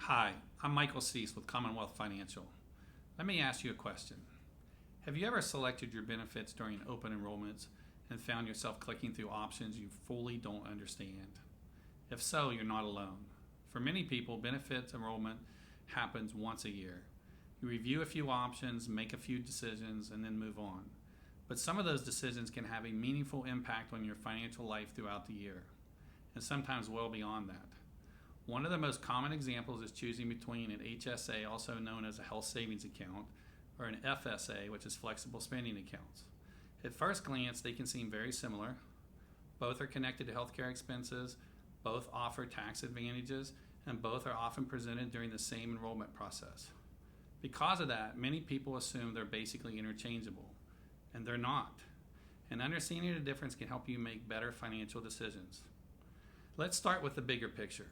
Hi, I'm Michael Cease with Commonwealth Financial. Let me ask you a question. Have you ever selected your benefits during open enrollments and found yourself clicking through options you fully don't understand? If so, you're not alone. For many people, benefits enrollment happens once a year. You review a few options, make a few decisions, and then move on. But some of those decisions can have a meaningful impact on your financial life throughout the year, and sometimes well beyond that. One of the most common examples is choosing between an HSA, also known as a health savings account, or an FSA, which is flexible spending accounts. At first glance, they can seem very similar. Both are connected to healthcare expenses, both offer tax advantages, and both are often presented during the same enrollment process. Because of that, many people assume they're basically interchangeable, and they're not. And understanding the difference can help you make better financial decisions. Let's start with the bigger picture.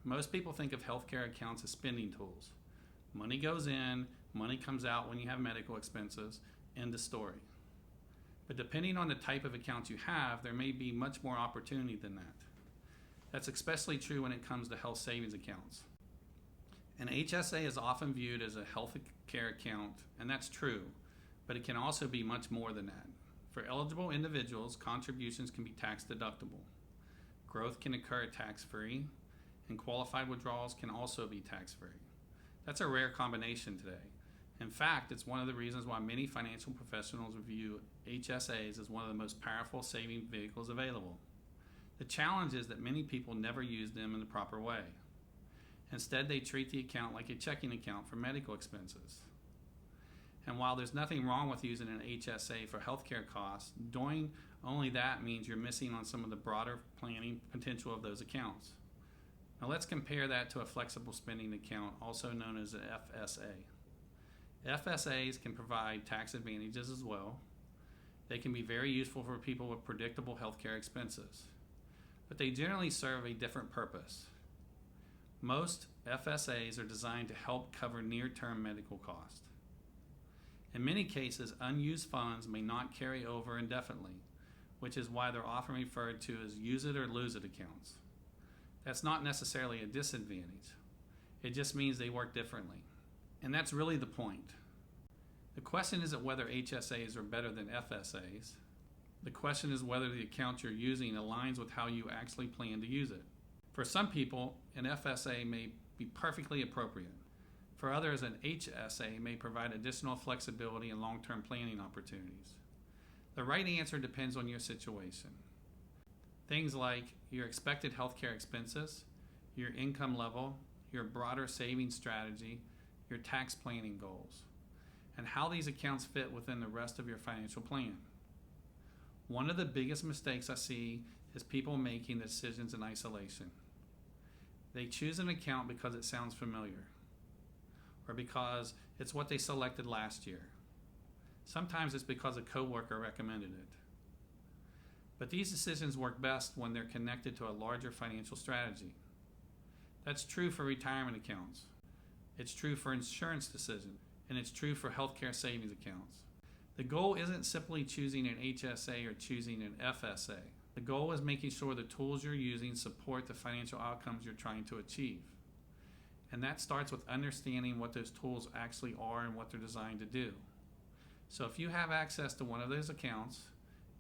Most people think of healthcare accounts as spending tools. Money goes in, money comes out when you have medical expenses, end of story. But depending on the type of account you have, there may be much more opportunity than that. That's especially true when it comes to health savings accounts. An HSA is often viewed as a health care account, and that's true, but it can also be much more than that. For eligible individuals, contributions can be tax deductible. Growth can occur tax-free, and qualified withdrawals can also be tax-free. That's a rare combination today. In fact, it's one of the reasons why many financial professionals view HSAs as one of the most powerful saving vehicles available. The challenge is that many people never use them in the proper way. Instead, they treat the account like a checking account for medical expenses. And while there's nothing wrong with using an HSA for healthcare costs, doing only that means you're missing on some of the broader planning potential of those accounts. Now let's compare that to a flexible spending account, also known as an FSA. FSAs can provide tax advantages as well. They can be very useful for people with predictable healthcare expenses, but they generally serve a different purpose. Most FSAs are designed to help cover near-term medical costs. In many cases, unused funds may not carry over indefinitely, which is why they're often referred to as use it or lose it accounts. That's not necessarily a disadvantage. It just means they work differently. And that's really the point. The question isn't whether HSAs are better than FSAs. The question is whether the account you're using aligns with how you actually plan to use it. For some people, an FSA may be perfectly appropriate. For others, an HSA may provide additional flexibility and long-term planning opportunities. The right answer depends on your situation. Things like your expected healthcare expenses, your income level, your broader savings strategy, your tax planning goals, and how these accounts fit within the rest of your financial plan. One of the biggest mistakes I see is people making decisions in isolation. They choose an account because it sounds familiar, or because it's what they selected last year. Sometimes it's because a coworker recommended it. But these decisions work best when they're connected to a larger financial strategy. That's true for retirement accounts. It's true for insurance decisions, and it's true for healthcare savings accounts. The goal isn't simply choosing an HSA or choosing an FSA. The goal is making sure the tools you're using support the financial outcomes you're trying to achieve. And that starts with understanding what those tools actually are and what they're designed to do. So if you have access to one of those accounts,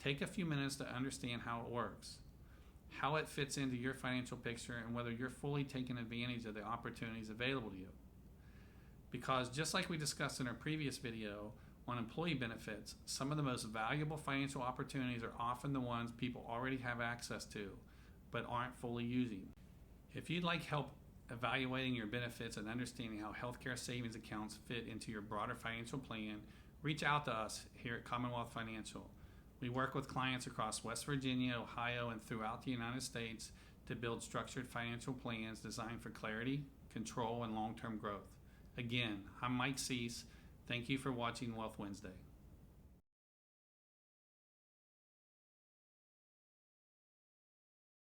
take a few minutes to understand how it works, how it fits into your financial picture, and whether you're fully taking advantage of the opportunities available to you. Because just like we discussed in our previous video on employee benefits, some of the most valuable financial opportunities are often the ones people already have access to, but aren't fully using. If you'd like help evaluating your benefits and understanding how healthcare savings accounts fit into your broader financial plan, reach out to us here at Commonwealth Financial. We work with clients across West Virginia, Ohio, and throughout the United States to build structured financial plans designed for clarity, control, and long-term growth. Again, I'm Mike Cease. Thank you for watching Wealth Wednesday.